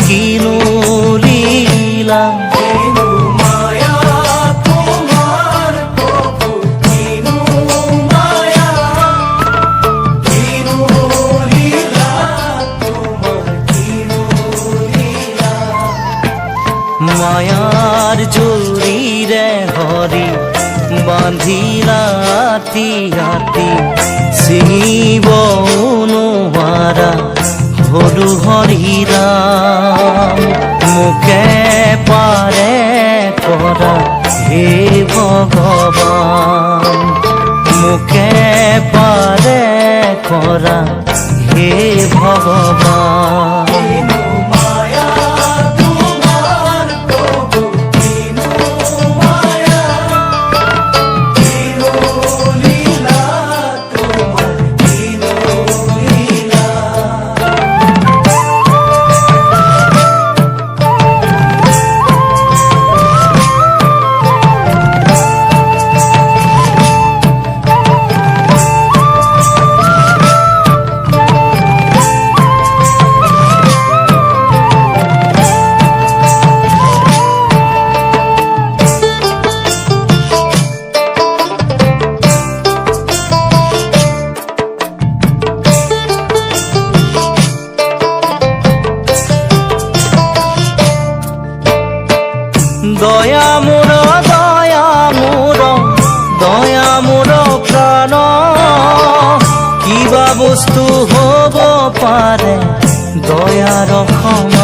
কিনো লীলা মায়াৰ জৰিৰে হৰি বান্ধিলা ৰাতি ৰাতি চিঙিব নোৱাৰা হলো হৰিৰাম মুখে পাৰে কৰা হে ভগৱান মুখে পাৰে কৰা হে ভগৱান দয়া মোৰ প্ৰাণ কিবা বস্তু হ'ব পাৰে দয়াৰ সমান